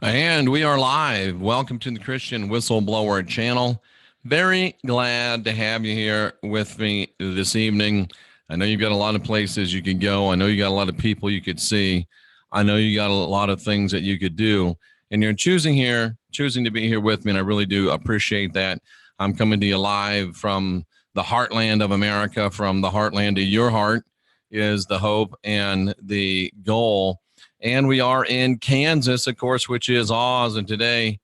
And we are live. Welcome to the Christian Whistleblower channel. Very glad to have you here with me this evening. I know you've got a lot of places you could go. I know you got a lot of people you could see. I know you got a lot of things that you could do. And you're choosing to be here with me, and I really do appreciate that. I'm coming to you live from the heartland of America, from the heartland of your heart is the hope and the goal. And we are in Kansas, of course, which is Oz. And today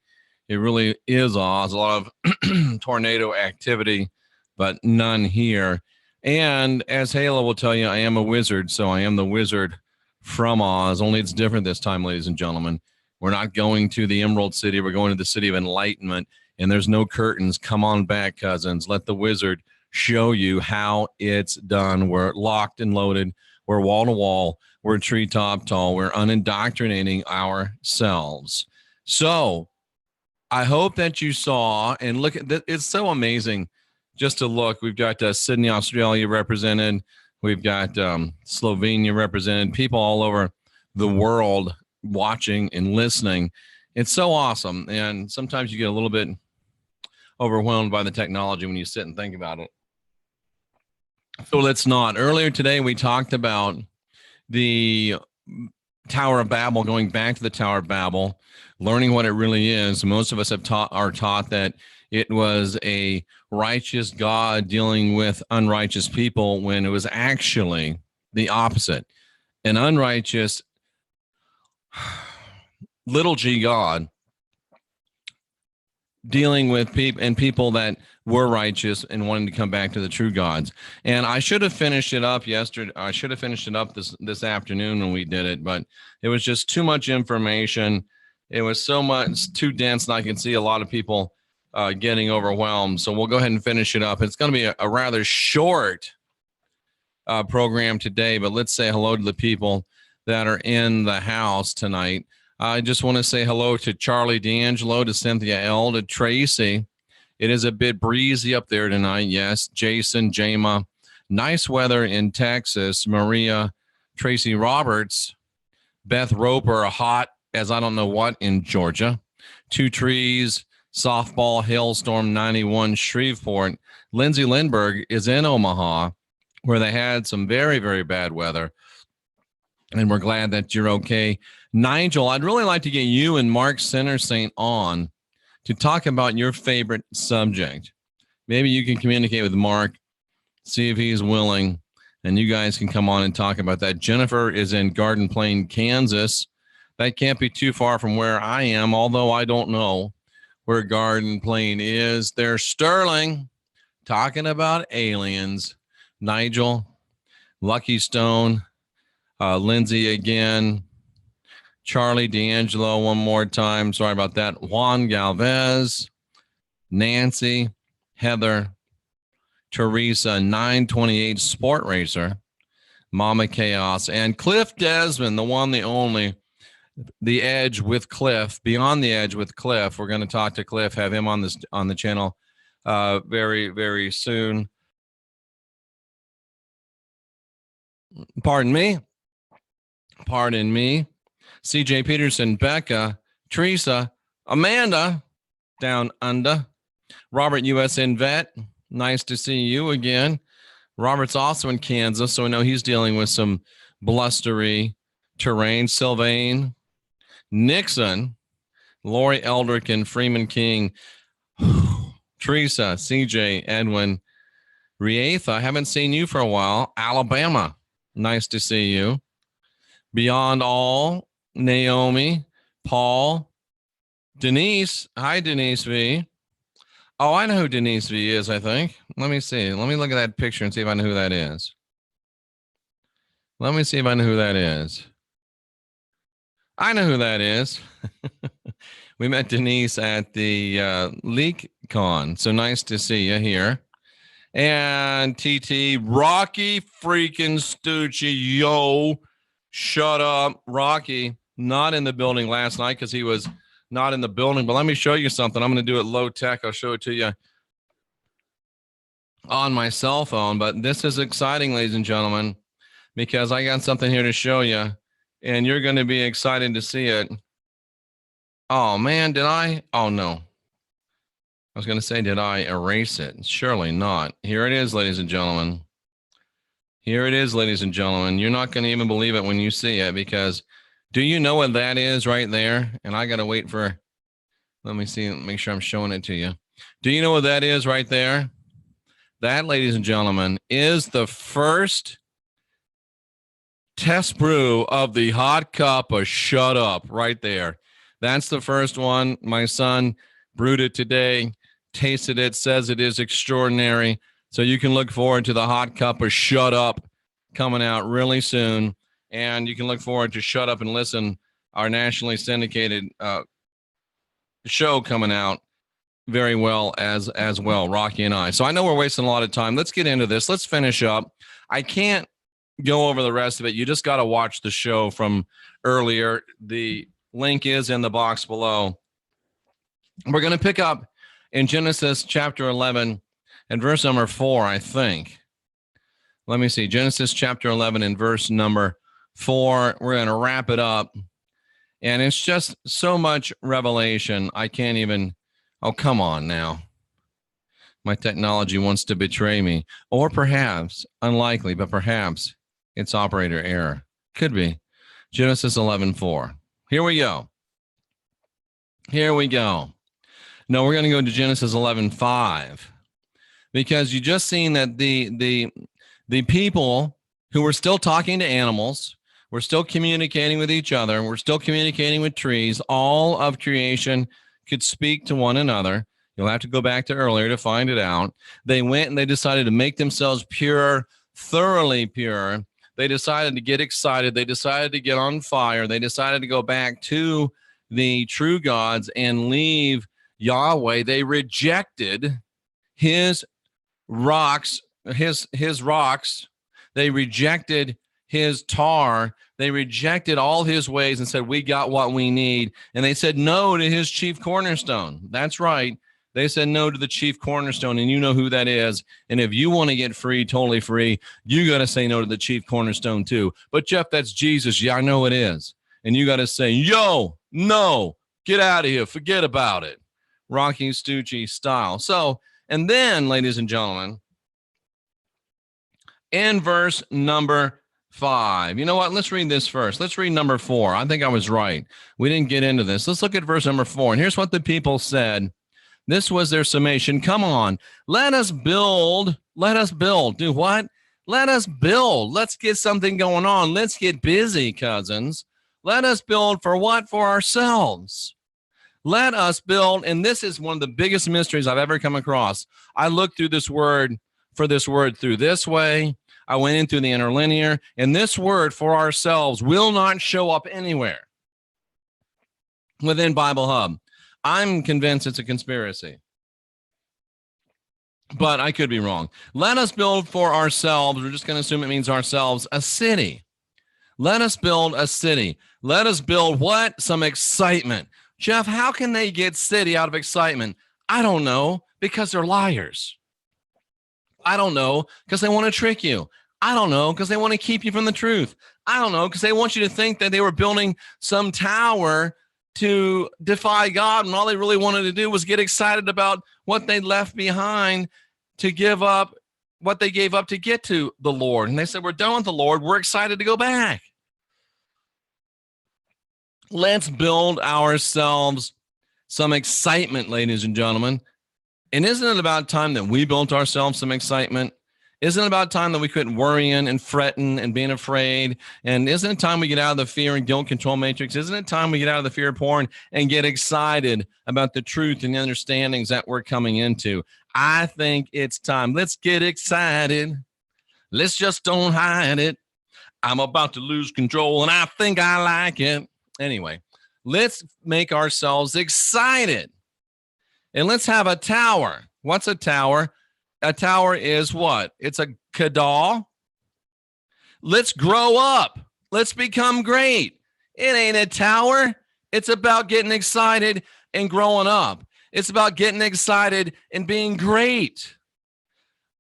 it really is Oz. A lot of tornado activity, but none here. And as Halo will tell you, I am a wizard. So I am the wizard from Oz. Only it's different this time, ladies and gentlemen. We're not going to the Emerald City. We're going to the City of Enlightenment. And there's no curtains. Come on back, cousins. Let the wizard show you how it's done. We're locked and loaded. We're wall to wall. We're treetop tall. We're unindoctrinating ourselves. So I hope that you saw and look at that. It's so amazing just to look. We've got Sydney, Australia represented. We've got Slovenia represented. People all over the world watching and listening. It's so awesome. And sometimes you get a little bit overwhelmed by the technology when you sit and think about it. So let's not. Earlier today, we talked about the Tower of Babel, going back to the Tower of Babel, learning what it really is. Most of us are taught that it was a righteous God dealing with unrighteous people, when it was actually the opposite. An unrighteous little g God dealing with people that were righteous and wanting to come back to the true gods. And I should have finished it up yesterday. I should have finished it up this afternoon when we did it, but it was just too much information. It was so much too dense, and I can see a lot of people getting overwhelmed. So we'll go ahead and finish it up. It's going to be a rather short program today, but let's say hello to the people that are in the house tonight. I just want to say hello to Charlie D'Angelo, to Cynthia L, to Tracy. It is a bit breezy up there tonight. Yes, Jason, Jama. Nice weather in Texas. Maria, Tracy Roberts, Beth Roper, hot as I don't know what in Georgia. Two Trees, softball, hailstorm 91, Shreveport. Lindsay Lindbergh is in Omaha, where they had some very, very bad weather. And we're glad that you're okay. Nigel, I'd really like to get you and Mark Center Saint on to talk about your favorite subject. Maybe you can communicate with Mark, see if he's willing, and you guys can come on and talk about that. Jennifer is in Garden Plain, Kansas. That can't be too far from where I am, although I don't know where Garden Plain is. There's Sterling talking about aliens. Nigel, Lucky Stone, Lindsay again, Charlie D'Angelo one more time. Sorry about that. Juan Galvez, Nancy, Heather, Teresa, 928 Sport Racer, Mama Chaos, and Cliff Desmond, the one, the only, the Edge with Cliff, Beyond the Edge with Cliff. We're going to talk to Cliff, have him on the channel very, very soon. Pardon me. CJ Peterson, Becca, Teresa, Amanda, down under. Robert, USN vet. Nice to see you again. Robert's also in Kansas, so I know he's dealing with some blustery terrain. Sylvain, Nixon, Lori Eldrick, and Freeman King. Teresa, CJ, Edwin, Rietha, haven't seen you for a while. Alabama, nice to see you. Beyond All, Naomi, Paul, Denise. Hi, Denise V. Oh, I know who Denise V is, I think. Let me see. Let me look at that picture and see if I know who that is. Let me see if I know who that is. I know who that is. We met Denise at the LeakCon. So nice to see you here. And TT, Rocky freaking Stucci, yo. Shut up. Rocky, not in the building last night because he was not in the building. But let me show you something. I'm going to do it low tech. I'll show it to you on my cell phone. But this is exciting, ladies and gentlemen, because I got something here to show you. And you're going to be excited to see it. Oh, man, did I? Oh, no. I was going to say, did I erase it? Surely not. Here it is, ladies and gentlemen. Here it is, ladies and gentlemen. You're not going to even believe it when you see it, because do you know what that is right there? And I got to wait for, let me see, make sure I'm showing it to you. Do you know what that is right there? That, ladies and gentlemen, is the first test brew of the hot cup of shut up right there. That's the first one. My son brewed it today, tasted it, says it is extraordinary. So you can look forward to the hot cup of shut up coming out really soon. And you can look forward to Shut Up and Listen, our nationally syndicated show coming out very well as well, Rocky and I. So I know we're wasting a lot of time. Let's get into this. Let's finish up. I can't go over the rest of it. You just got to watch the show from earlier. The link is in the box below. We're going to pick up in Genesis chapter 11 and verse number 4, I think. Let me see. Genesis chapter 11 and verse number 4. We're going to wrap it up. And it's just so much revelation. I can't even, oh, come on now. My technology wants to betray me. Or perhaps, unlikely, but perhaps it's operator error. Could be. Genesis 11:4. Here we go. Here we go. No, we're going to go to Genesis 11:5, because you just seen that the people who were still talking to animals, we're still communicating with each other, we're still communicating with trees, all of creation could speak to one another. You'll have to go back to earlier to find it out. They went and they decided to make themselves pure, thoroughly pure. They decided to get excited. They decided to get on fire. They decided to go back to the true gods and leave Yahweh. They rejected his rocks, his rocks. They rejected his tar. They rejected all his ways and said, we got what we need. And they said no to his chief cornerstone. That's right. They said no to the chief cornerstone, and you know who that is. And if you want to get free, totally free, you got to say no to the chief cornerstone too. But Jeff, that's Jesus. Yeah, I know it is. And you got to say, yo, no, get out of here. Forget about it. Rocky Stucci style. So, and then, ladies and gentlemen, in verse number 5, you know what? Let's read this first. Let's read number 4. I think I was right. We didn't get into this. Let's look at verse number 4. And here's what the people said. This was their summation. Come on, let us build. Let us build. Do what? Let us build. Let's get something going on. Let's get busy, cousins. Let us build for what? For ourselves. Let us build. And this is one of the biggest mysteries I've ever come across. I looked through this word through this way. I went in through the interlinear, and this word for ourselves will not show up anywhere within Bible Hub. I'm convinced it's a conspiracy, but I could be wrong. Let us build for ourselves. We're just going to assume it means ourselves, a city. Let us build a city. Let us build what? Some excitement. Jeff, how can they get city out of excitement? I don't know, because they're liars. I don't know, because they want to trick you. I don't know, because they want to keep you from the truth. I don't know, because they want you to think that they were building some tower to defy God, and all they really wanted to do was get excited about what they left behind to give up what they gave up to get to the Lord. And they said, we're done with the Lord. We're excited to go back. Let's build ourselves some excitement, ladies and gentlemen. And isn't it about time that we built ourselves some excitement? Isn't it about time that we quit worrying and fretting and being afraid? And isn't it time we get out of the fear and guilt control matrix? Isn't it time we get out of the fear of porn and get excited about the truth and the understandings that we're coming into? I think it's time. Let's get excited. Let's just don't hide it. I'm about to lose control, and I think I like it. Anyway, let's make ourselves excited. And let's have a tower. What's a tower? A tower is what? It's a kadal. Let's grow up. Let's become great. It ain't a tower. It's about getting excited and growing up. It's about getting excited and being great.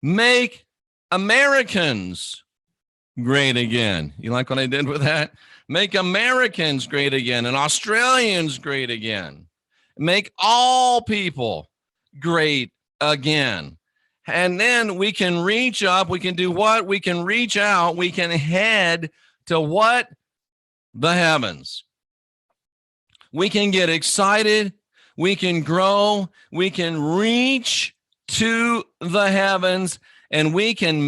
Make Americans great again. You like what I did with that? Make Americans great again and Australians great again. Make all people great again. And then we can reach up. We can do what? We can reach out. We can head to what? The heavens. We can get excited. We can grow. We can reach to the heavens. And we can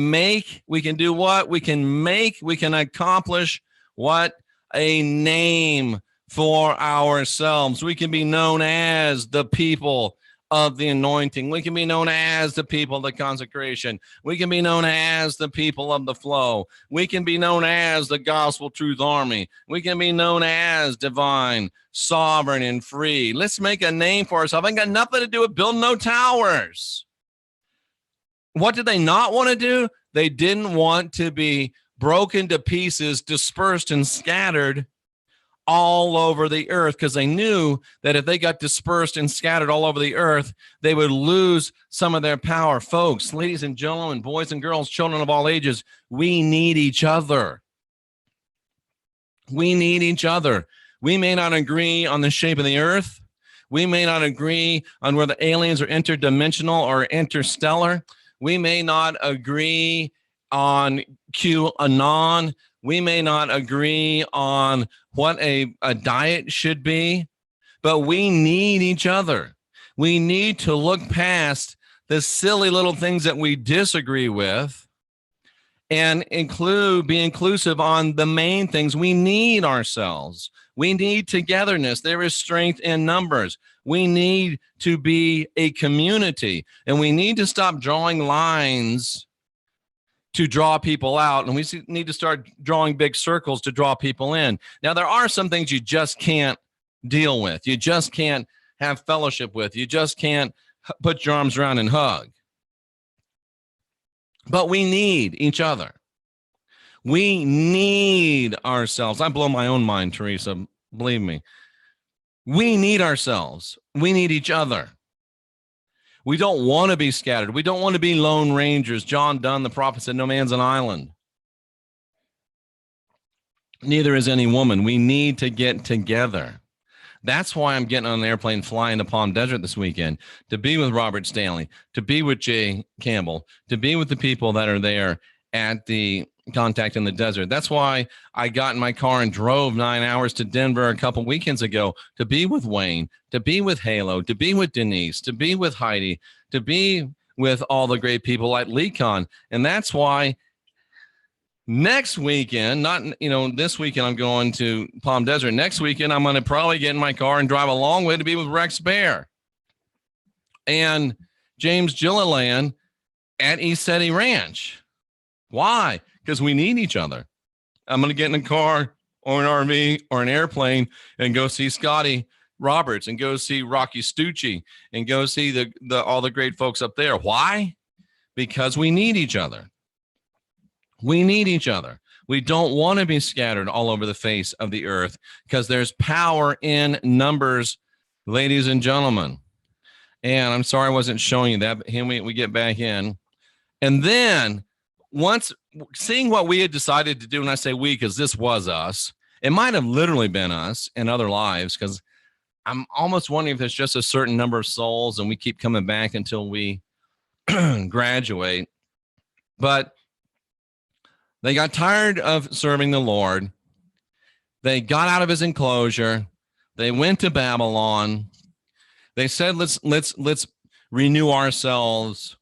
do what? We can accomplish what? A name for ourselves. We can be known as the people of the anointing. We can be known as the people of the consecration. We can be known as the people of the flow. We can be known as the gospel truth army. We can be known as divine, sovereign, and free. Let's make a name for ourselves. Ain't got nothing to do with building no towers. What did they not want to do? They didn't want to be broken to pieces, dispersed, and scattered all over the earth, because they knew that if they got dispersed and scattered all over the earth, they would lose some of their power. Folks, ladies and gentlemen, boys and girls, children of all ages, we need each other. We need each other. We may not agree on the shape of the earth. We may not agree on whether aliens are interdimensional or interstellar. We may not agree on QAnon. We may not agree on what a diet should be, but we need each other. We need to look past the silly little things that we disagree with and be inclusive on the main things. We need ourselves. We need togetherness. There is strength in numbers. We need to be a community, and we need to stop drawing lines to draw people out, and we need to start drawing big circles to draw people in. Now, there are some things you just can't deal with. You just can't have fellowship with. You just can't put your arms around and hug. But we need each other. We need ourselves. I blow my own mind, Teresa. Believe me. We need ourselves. We need each other. We don't want to be scattered. We don't want to be lone rangers. John Donne, the prophet, said, no man's an island. Neither is any woman. We need to get together. That's why I'm getting on an airplane flying to Palm Desert this weekend, to be with Robert Stanley, to be with Jay Campbell, to be with the people that are there at the Contact in the Desert. That's why I got in my car and drove 9 hours to Denver a couple weekends ago, to be with Wayne, to be with Halo, to be with Denise, to be with Heidi, to be with all the great people like LeCon. And that's why next weekend, not, this weekend I'm going to Palm Desert. Next weekend, I'm going to probably get in my car and drive a long way to be with Rex Bear and James Gilliland at East Ranch. Why? Because we need each other. I'm going to get in a car or an RV or an airplane and go see Scotty Roberts and go see Rocky Stucci and go see all the great folks up there. Why? Because we need each other. We need each other. We don't want to be scattered all over the face of the earth, because there's power in numbers, ladies and gentlemen. And I'm sorry I wasn't showing you that, but we get back in. And then once seeing what we had decided to do, and I say we because this was us, it might have literally been us in other lives, because I'm almost wondering if there's just a certain number of souls and we keep coming back until we graduate. But they got tired of serving the Lord. They got out of his enclosure. They went to Babylon. They said, let's renew ourselves.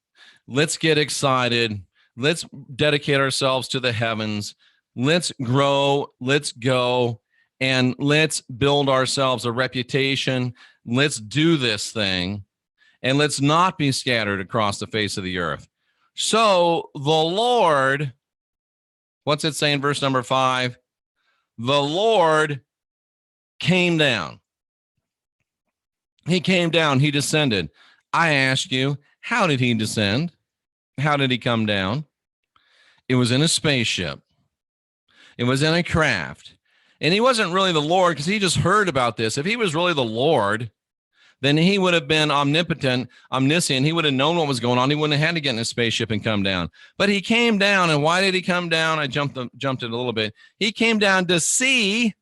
Let's get excited. Let's dedicate ourselves to the heavens. Let's grow. Let's go. And let's build ourselves a reputation. Let's do this thing. And let's not be scattered across the face of the earth. So the Lord, what's it say in verse number 5? The Lord came down. He came down. He descended. I ask you, how did he descend? How did he come down? It was in a spaceship. It was in a craft. And he wasn't really the Lord, because he just heard about this. If he was really the Lord, then he would have been omnipotent, omniscient. He would have known what was going on. He wouldn't have had to get in a spaceship and come down. But he came down, and why did he come down? I jumped it a little bit. He came down to see.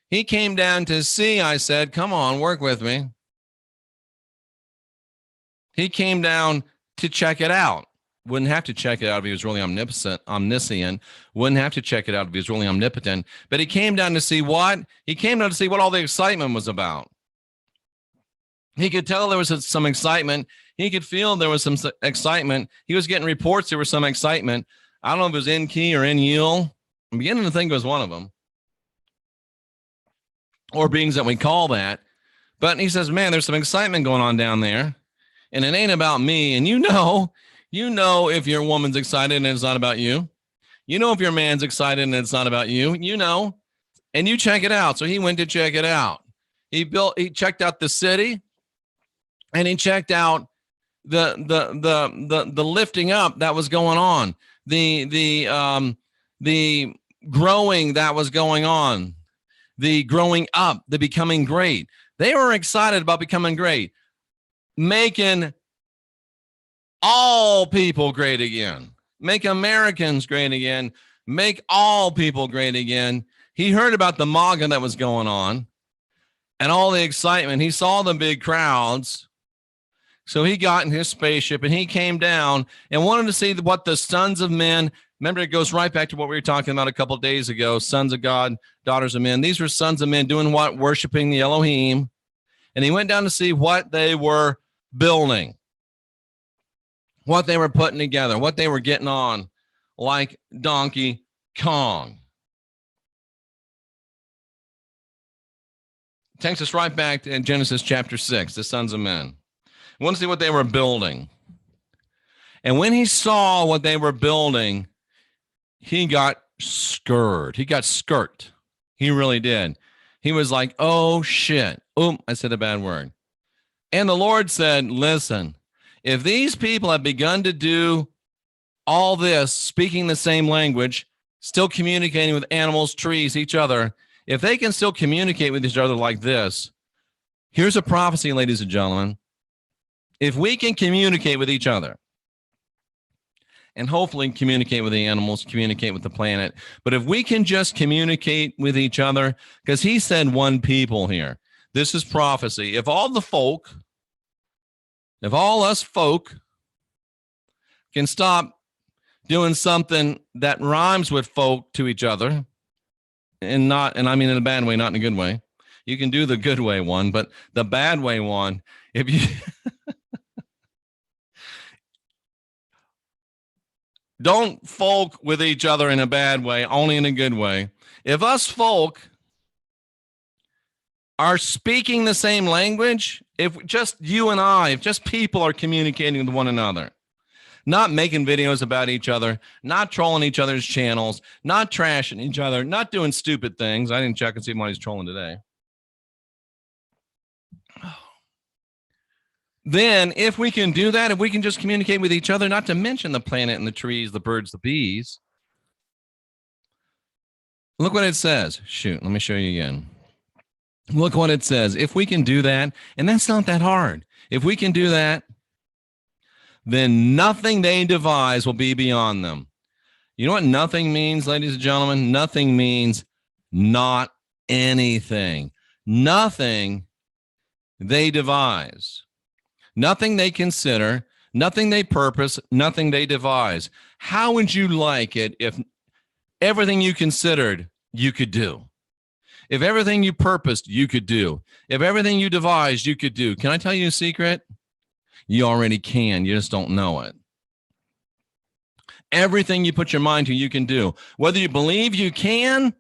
He came down to see, I said, come on, work with me. He came down to check it out. Wouldn't have to check it out if he was really omniscient. Wouldn't have to check it out if he was really omnipotent. But he came down to see what? He came down to see what all the excitement was about. He could tell there was some excitement. He could feel there was some excitement. He was getting reports there was some excitement. I don't know if it was in key or in yield. I'm beginning to think it was one of them. Or beings that we call that. But he says, man, there's some excitement going on down there. And it ain't about me. And you know if your woman's excited and it's not about you. You know if your man's excited and it's not about you. You know. And you check it out. So he went to check it out. He checked out the city, and he checked out the lifting up that was going on. The growing that was going on. The growing up, the becoming great. They were excited about becoming great. Making all people great again. Make Americans great again. Make all people great again. He heard about the MAGA that was going on and all the excitement. He saw the big crowds. So he got in his spaceship and he came down and wanted to see what the sons of men. Remember, it goes right back to what we were talking about a couple of days ago. Sons of God, daughters of men. These were sons of men doing what? Worshiping the Elohim. And he went down to see what they were building, what they were putting together, what they were getting on like Donkey Kong. Takes us right back to Genesis chapter 6, the sons of men. We want to see what they were building. And when he saw what they were building, he got scared. He got skirt. He really did. He was like, oh, shit. I said a bad word. And the Lord said, listen, if these people have begun to do all this, speaking the same language, still communicating with animals, trees, each other, if they can still communicate with each other like this, here's a prophecy, ladies and gentlemen. If we can communicate with each other, and hopefully communicate with the animals, communicate with the planet, but if we can just communicate with each other, because he said one people here, this is prophecy. If all the folk, if all us folk can stop doing something that rhymes with folk to each other, and I mean in a bad way, not in a good way. You can do the good way one, but the bad way one, if you don't folk with each other in a bad way, only in a good way. If us folk are speaking the same language, if just you and I, if just people are communicating with one another, not making videos about each other, not trolling each other's channels, not trashing each other, not doing stupid things. I didn't check and see why he's trolling today. Then if we can do that, if we can just communicate with each other, not to mention the planet and the trees, the birds, the bees. Look what it says. Shoot, let me show you again. Look what it says. If we can do that, and that's not that hard. If we can do that, then nothing they devise will be beyond them. You know what nothing means, ladies and gentlemen? Nothing means not anything. Nothing they devise. Nothing they consider, nothing they purpose, nothing they devise. How would you like it if everything you considered you could do? If everything you purposed you could do? If everything you devised you could do? Can I tell you a secret? You already can. You just don't know it. Everything you put your mind to, you can do. Whether you believe you can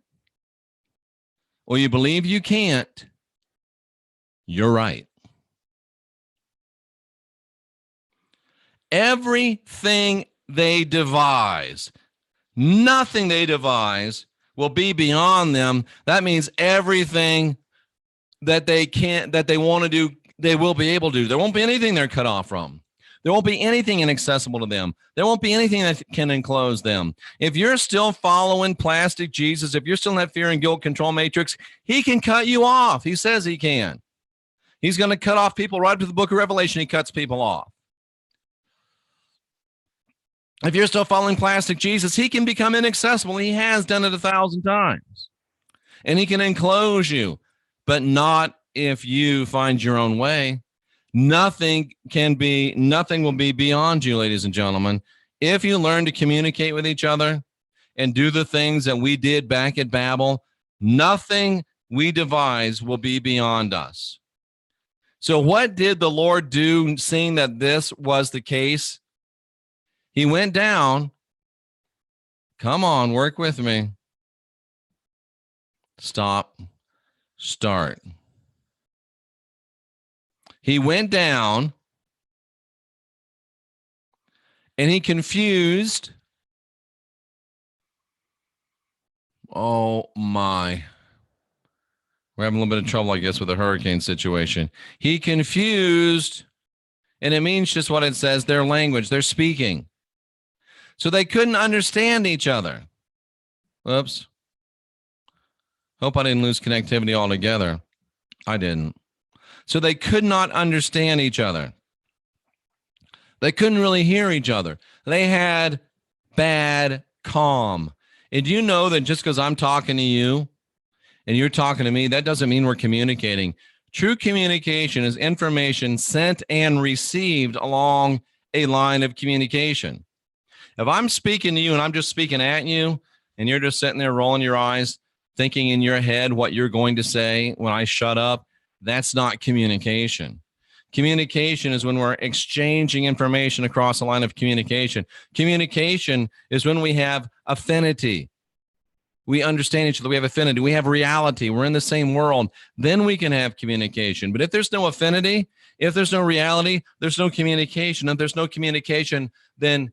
or you believe you can't, you're right. Everything they devise, nothing they devise will be beyond them. That means everything that they can't, that they want to do, they will be able to do. There won't be anything they're cut off from. There won't be anything inaccessible to them. There won't be anything that can enclose them. If you're still following plastic Jesus, if you're still in that fear and guilt control matrix, he can cut you off. He says he can. He's going to cut off people. Right up to the book of Revelation, he cuts people off. If you're still following plastic Jesus, he can become inaccessible. He has done it 1,000 times. And he can enclose you, but not if you find your own way. Nothing will be beyond you, ladies and gentlemen. If you learn to communicate with each other and do the things that we did back at Babel, nothing we devise will be beyond us. So what did the Lord do, seeing that this was the case? He went down. Come on, work with me. Stop. Start. He went down and he confused. Oh my. We're having a little bit of trouble, I guess, with the hurricane situation. He confused, and it means just what it says, their language, their speaking. So they couldn't understand each other. Whoops. Hope I didn't lose connectivity altogether. I didn't. So they could not understand each other. They couldn't really hear each other. They had bad comm. And do you know that just because I'm talking to you and you're talking to me, that doesn't mean we're communicating. True communication is information sent and received along a line of communication. If I'm speaking to you and I'm just speaking at you and you're just sitting there rolling your eyes, thinking in your head what you're going to say when I shut up, that's not communication. Communication is when we're exchanging information across a line of communication. Communication is when we have affinity. We understand each other. We have affinity. We have reality. We're in the same world. Then we can have communication. But if there's no affinity, if there's no reality, there's no communication. If there's no communication, then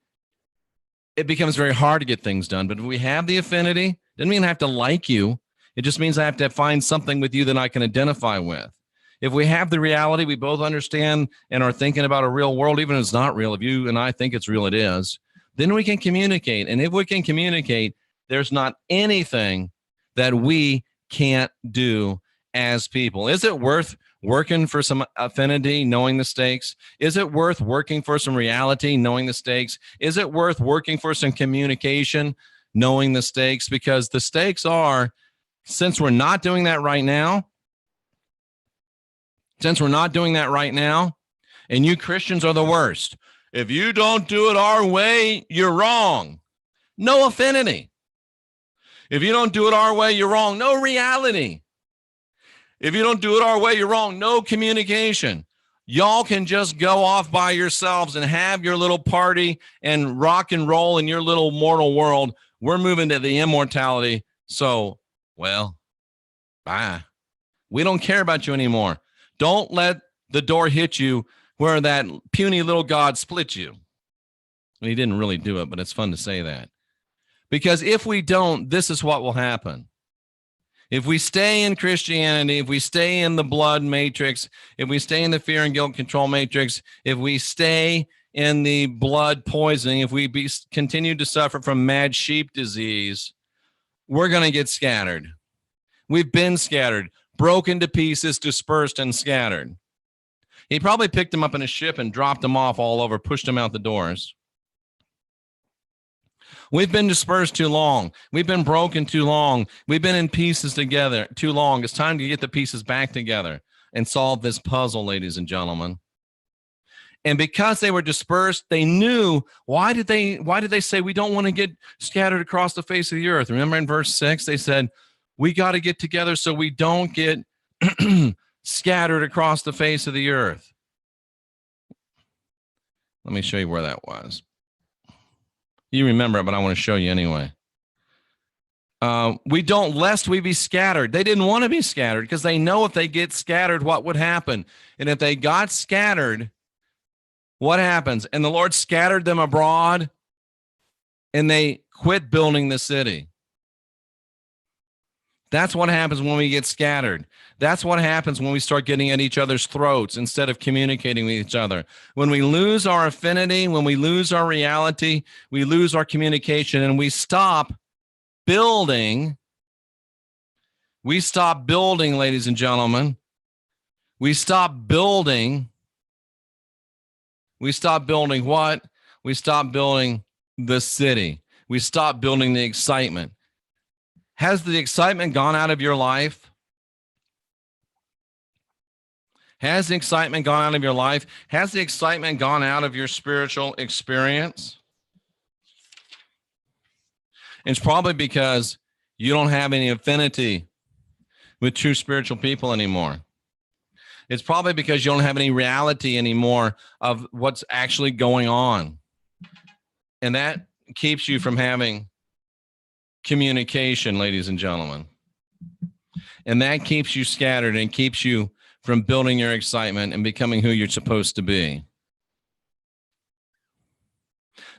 it becomes very hard to get things done. But if we have the affinity, doesn't mean I have to like you. It just means I have to find something with you that I can identify with. If we have the reality, we both understand and are thinking about a real world, even if it's not real. If you and I think it's real, it is. Then we can communicate. And if we can communicate, there's not anything that we can't do as people. Is it worth working for some affinity, knowing the stakes? Is it worth working for some reality, knowing the stakes? Is it worth working for some communication, knowing the stakes? Because the stakes are, since we're not doing that right now, and you Christians are the worst. If you don't do it our way, you're wrong. No affinity. If you don't do it our way, you're wrong. No reality. If you don't do it our way, you're wrong. No communication. Y'all can just go off by yourselves and have your little party and rock and roll in your little mortal world. We're moving to the immortality. So, well, bye. We don't care about you anymore. Don't let the door hit you where that puny little God split you. He didn't really do it, but it's fun to say that. Because if we don't, this is what will happen. If we stay in Christianity, if we stay in the blood matrix, if we stay in the fear and guilt control matrix, if we stay in the blood poisoning, if we continue to suffer from mad sheep disease, we're going to get scattered. We've been scattered, broken to pieces, dispersed, and scattered. He probably picked them up in a ship and dropped them off all over, pushed them out the doors. We've been dispersed too long. We've been broken too long. We've been in pieces together too long. It's time to get the pieces back together and solve this puzzle, ladies and gentlemen. And because they were dispersed, they knew, why did they say we don't want to get scattered across the face of the earth? Remember in verse 6, they said, we got to get together so we don't get scattered across the face of the earth. Let me show you where that was. You remember it, but I want to show you anyway. We don't, lest we be scattered. They didn't want to be scattered because they know if they get scattered, what would happen? And if they got scattered, what happens? And the Lord scattered them abroad, and they quit building the city. That's what happens when we get scattered. That's what happens when we start getting at each other's throats instead of communicating with each other. When we lose our affinity, when we lose our reality, we lose our communication, and we stop building. We stop building, ladies and gentlemen. We stop building. We stop building what? We stop building the city. We stop building the excitement. Has the excitement gone out of your life? Has the excitement gone out of your life? Has the excitement gone out of your spiritual experience? It's probably because you don't have any affinity with true spiritual people anymore. It's probably because you don't have any reality anymore of what's actually going on. And that keeps you from having communication, ladies and gentlemen. And that keeps you scattered and keeps you from building your excitement and becoming who you're supposed to be.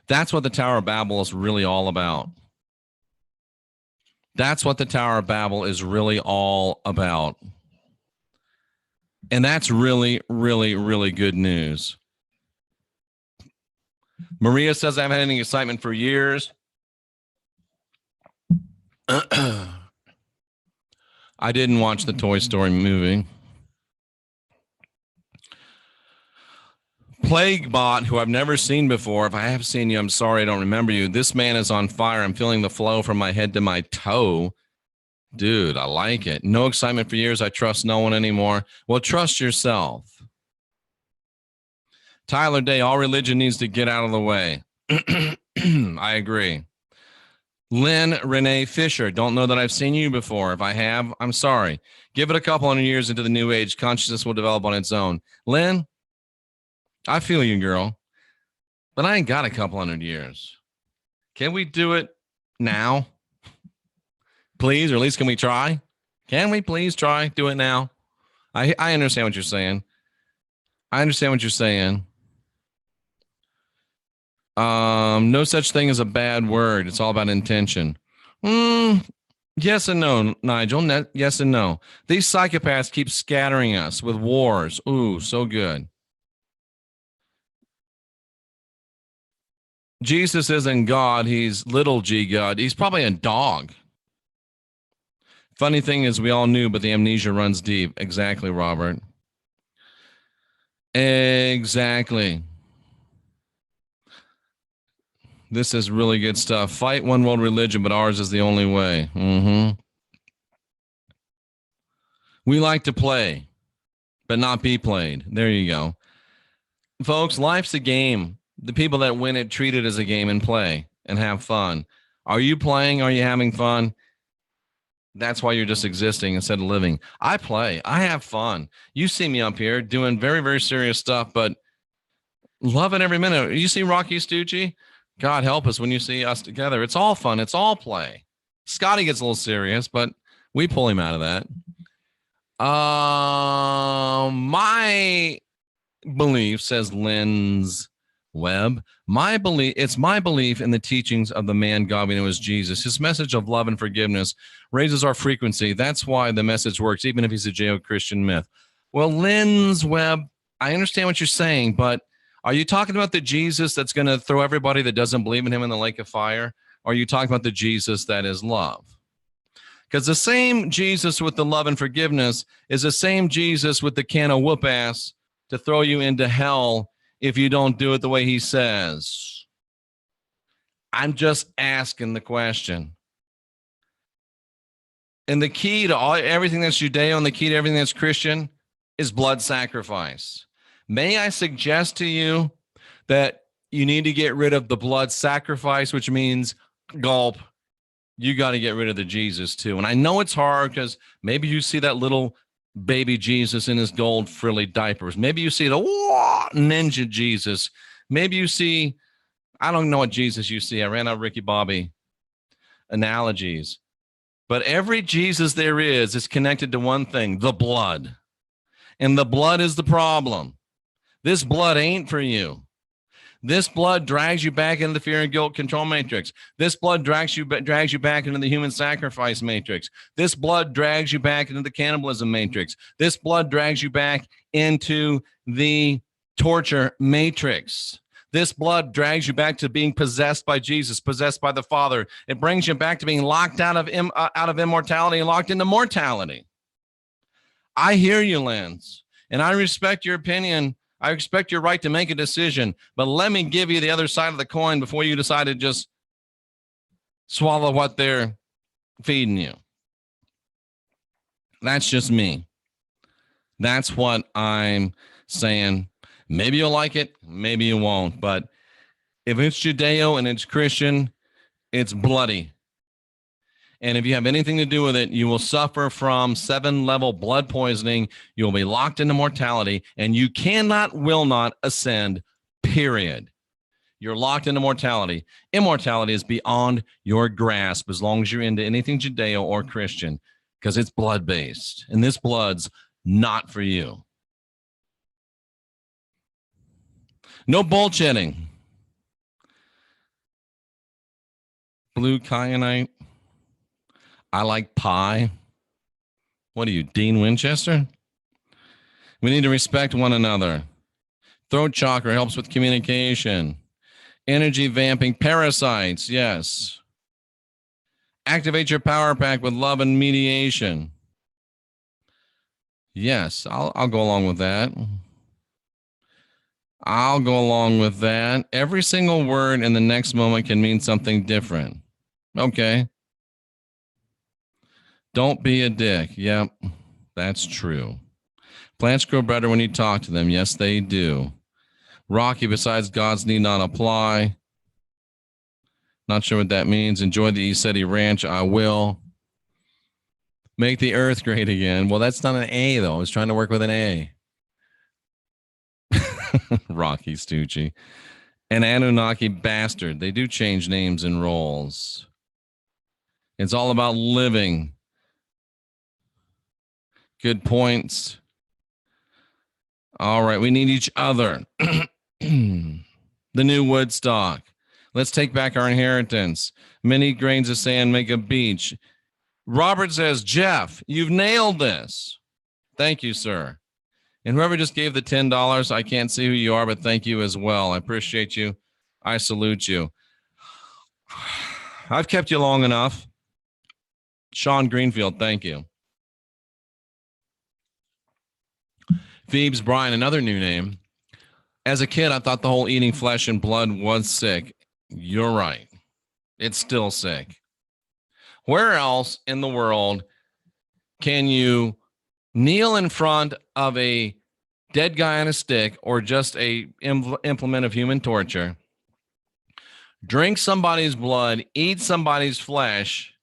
That's what the Tower of Babel is really all about. That's what the Tower of Babel is really all about. And that's really, really, really good news. Maria says, I haven't had any excitement for years. I didn't watch the Toy Story movie. Plaguebot, who I've never seen before. If I have seen you, I'm sorry, I don't remember you. This man is on fire. I'm feeling the flow from my head to my toe. Dude, I like it. No excitement for years. I trust no one anymore. Well, trust yourself. Tyler Day, all religion needs to get out of the way. I agree. Lynn Renee Fisher, don't know that I've seen you before. If I have, I'm sorry. Give it a couple hundred years into the new age. Consciousness will develop on its own. Lynn, I feel you, girl. But I ain't got a couple hundred years. Can we do it now? Please, or at least can we try? Can we please try? Do it now. I understand what you're saying. I understand what you're saying. No such thing as a bad word. It's all about intention. Yes and no, Nigel. Yes and no. These psychopaths keep scattering us with wars. Ooh, so good. Jesus isn't God. He's little g God. He's probably a dog. Funny thing is we all knew, but the amnesia runs deep. Exactly, Robert. Exactly. This is really good stuff. Fight one world religion, but ours is the only way. We like to play, but not be played. There you go. Folks, life's a game. The people that win it treat it as a game and play and have fun. Are you playing? Are you having fun? That's why you're just existing instead of living. I play. I have fun. You see me up here doing very, very serious stuff, but loving every minute. You see Rocky Stucci? God help us when you see us together. It's all fun. It's all play. Scotty gets a little serious, but we pull him out of that. My belief, says Lens Webb, it's my belief in the teachings of the man God we know as Jesus. His message of love and forgiveness raises our frequency. That's why the message works, even if he's a Judeo-Christian myth. Well, Lens Webb, I understand what you're saying, but are you talking about the Jesus that's going to throw everybody that doesn't believe in him in the lake of fire? Or are you talking about the Jesus that is love? Because the same Jesus with the love and forgiveness is the same Jesus with the can of whoop ass to throw you into hell if you don't do it the way he says. I'm just asking the question. And the key to everything that's Judeo and the key to everything that's Christian is blood sacrifice. May I suggest to you that you need to get rid of the blood sacrifice, which means gulp. You got to get rid of the Jesus too. And I know it's hard because maybe you see that little baby Jesus in his gold frilly diapers. Maybe you see the ninja Jesus. Maybe you see, I don't know what Jesus you see. I ran out of Ricky Bobby analogies. But every Jesus there is connected to one thing, the blood. And the blood is the problem. This blood ain't for you. This blood drags you back into the fear and guilt control matrix. This blood drags you back into the human sacrifice matrix. This blood drags you back into the cannibalism matrix. This blood drags you back into the torture matrix. This blood drags you back to being possessed by Jesus, possessed by the Father. It brings you back to being locked out of immortality and locked into mortality. I hear you, Lance. And I respect your opinion. I respect your right to make a decision, but let me give you the other side of the coin before you decide to just swallow what they're feeding you. That's just me. That's what I'm saying. Maybe you'll like it, maybe you won't. But if it's Judeo and it's Christian, it's bloody. And if you have anything to do with it, you will suffer from 7-level blood poisoning. You will be locked into mortality, and you will not ascend, period. You're locked into mortality. Immortality is beyond your grasp as long as you're into anything Judeo or Christian, because it's blood-based, and this blood's not for you. No bullshitting. Blue kyanite. I like pie. What are you, Dean Winchester? We need to respect one another. Throat chakra helps with communication. Energy vamping parasites, yes. Activate your power pack with love and mediation. Yes, I'll go along with that. I'll go along with that. Every single word in the next moment can mean something different. Okay. Don't be a dick. Yep, that's true. Plants grow better when you talk to them. Yes, they do. Rocky, besides God's need not apply. Not sure what that means. Enjoy the ECETI Ranch. I will. Make the earth great again. Well, that's not an A, though. I was trying to work with an A. Rocky Stucci. An Anunnaki bastard. They do change names and roles. It's all about living. Good points. All right, we need each other. The new Woodstock. Let's take back our inheritance. Many grains of sand make a beach. Robert says, Jeff, you've nailed this. Thank you, sir. And whoever just gave the $10, I can't see who you are, but thank you as well. I appreciate you. I salute you. I've kept you long enough. Sean Greenfield, thank you. Phoebes Bryan, another new name. As a kid, I thought the whole eating flesh and blood was sick. You're right. It's still sick. Where else in the world can you kneel in front of a dead guy on a stick or just a implement of human torture, drink somebody's blood, eat somebody's flesh,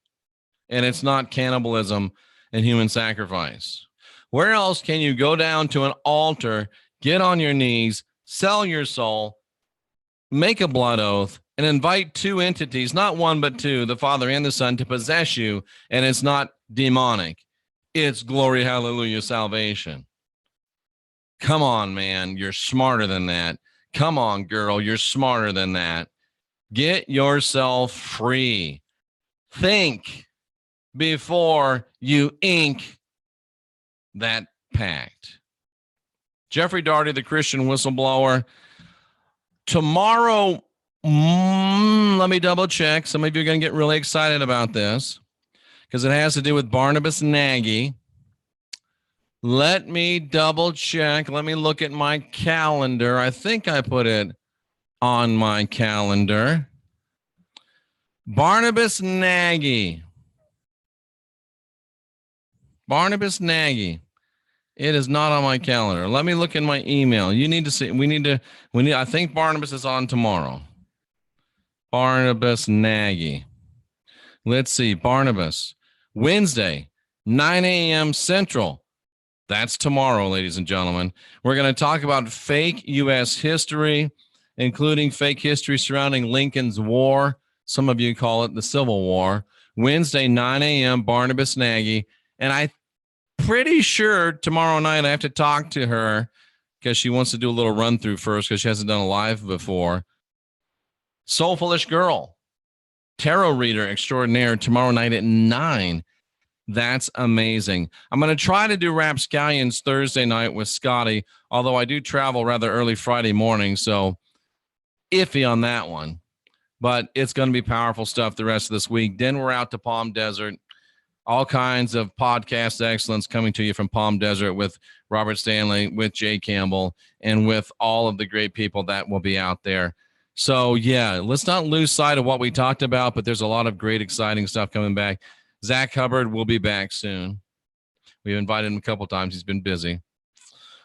and it's not cannibalism and human sacrifice? Where else can you go down to an altar, get on your knees, sell your soul, make a blood oath, and invite two entities, not one but two, the Father and the Son, to possess you, and it's not demonic? It's glory, hallelujah, salvation. Come on, man. You're smarter than that. Come on, girl. You're smarter than that. Get yourself free. Think before you ink that pact. Jeffrey Daugherty, the Christian Whistleblower. Tomorrow, let me double check. Some of you are going to get really excited about this because it has to do with Barnabas Nagy. Let me double check. Let me look at my calendar. I think I put it on my calendar. Barnabas Nagy. Barnabas Nagy. It is not on my calendar. Let me look in my email. You need to see. I think Barnabas is on tomorrow. Barnabas Nagy. Let's see. Barnabas. Wednesday, 9 a.m. Central. That's tomorrow, ladies and gentlemen. We're going to talk about fake U.S. history, including fake history surrounding Lincoln's War. Some of you call it the Civil War. Wednesday, 9 a.m., Barnabas Nagy. And I'm pretty sure tomorrow night I have to talk to her because she wants to do a little run through first because she hasn't done a live before. Soulfulish Girl, tarot reader extraordinaire, tomorrow night at 9. That's amazing. I'm going to try to do Rapscallions Thursday night with Scotty, although I do travel rather early Friday morning, so iffy on that one. But it's going to be powerful stuff the rest of this week. Then we're out to Palm Desert. all kinds of podcast excellence coming to you from Palm Desert with Robert Stanley, with Jay Campbell, and with all of the great people that will be out there. So, yeah, let's not lose sight of what we talked about, but there's a lot of great, exciting stuff coming back. Zach Hubbard will be back soon. We've invited him a couple times. He's been busy.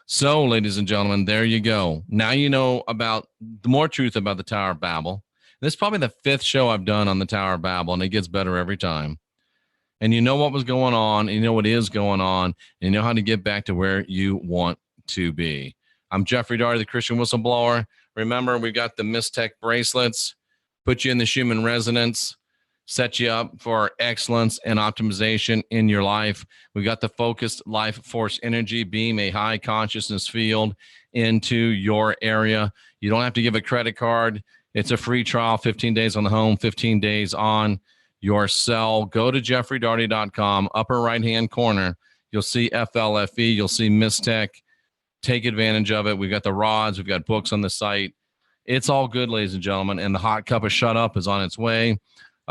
So, ladies and gentlemen, there you go. Now you know about the more truth about the Tower of Babel. This is probably the 5th show I've done on the Tower of Babel, and it gets better every time. And you know what was going on, and you know what is going on, and you know how to get back to where you want to be. I'm Jeffrey Daugherty, the Christian Whistleblower. Remember, we've got the MISTEC bracelets, put you in the human resonance, set you up for excellence and optimization in your life. We've got the focused life force energy beam, a high consciousness field into your area. You don't have to give a credit card. It's a free trial, 15 days on the home, 15 days on your cell. Go to jeffreydaugherty.com, upper right-hand corner. You'll see FLFE. You'll see MISTEC. Take advantage of it. We've got the rods. We've got books on the site. It's all good, ladies and gentlemen. And the hot cup of shut up is on its way.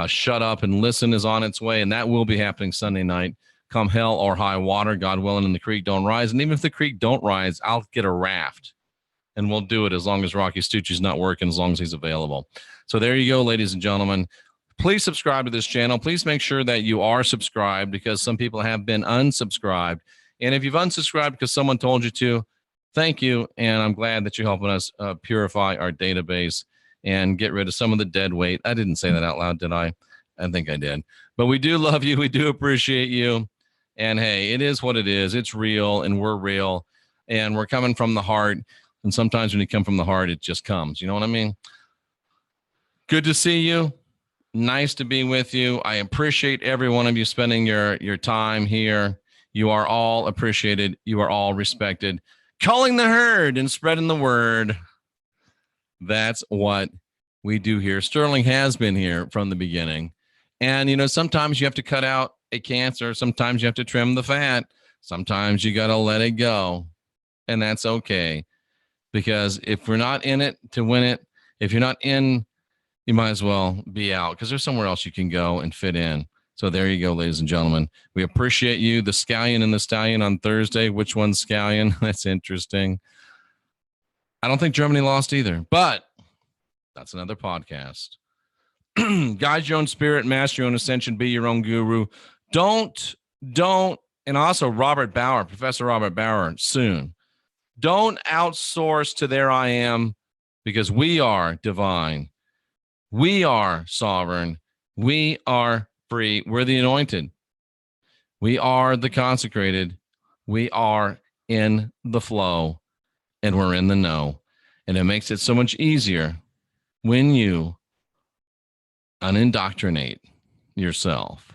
Shut up and listen is on its way. And that will be happening Sunday night. Come hell or high water, God willing, and the creek don't rise. And even if the creek don't rise, I'll get a raft. And we'll do it as long as Rocky Stucci's not working, as long as he's available. So there you go, ladies and gentlemen. Please subscribe to this channel. Please make sure that you are subscribed, because some people have been unsubscribed. And if you've unsubscribed because someone told you to, thank you. And I'm glad that you're helping us purify our database and get rid of some of the dead weight. I didn't say that out loud, did I? I think I did. But we do love you. We do appreciate you. And hey, it is what it is. It's real, and we're real. And we're coming from the heart. And sometimes when you come from the heart, it just comes. You know what I mean? Good to see you. Nice to be with you. I appreciate every one of you spending your time here. You are all appreciated. You are all respected. Calling the herd and spreading the word. That's what we do here. Sterling has been here from the beginning. And, you know, sometimes you have to cut out a cancer. Sometimes you have to trim the fat. Sometimes you got to let it go. And that's okay. Because if we're not in it to win it, if you're not in, you might as well be out, because there's somewhere else you can go and fit in. So there you go, ladies and gentlemen. We appreciate you. The Scallion and the Stallion on Thursday. Which one's Scallion? That's interesting. I don't think Germany lost either, but that's another podcast. Guide your own spirit, master your own ascension, be your own guru. Don't, and also Robert Bauer, Professor Robert Bauer, soon. Don't outsource to their I am, because we are divine. We are sovereign. We are free. We're the anointed. We are the consecrated. We are in the flow, and we're in the know. And it makes it so much easier when you unindoctrinate yourself.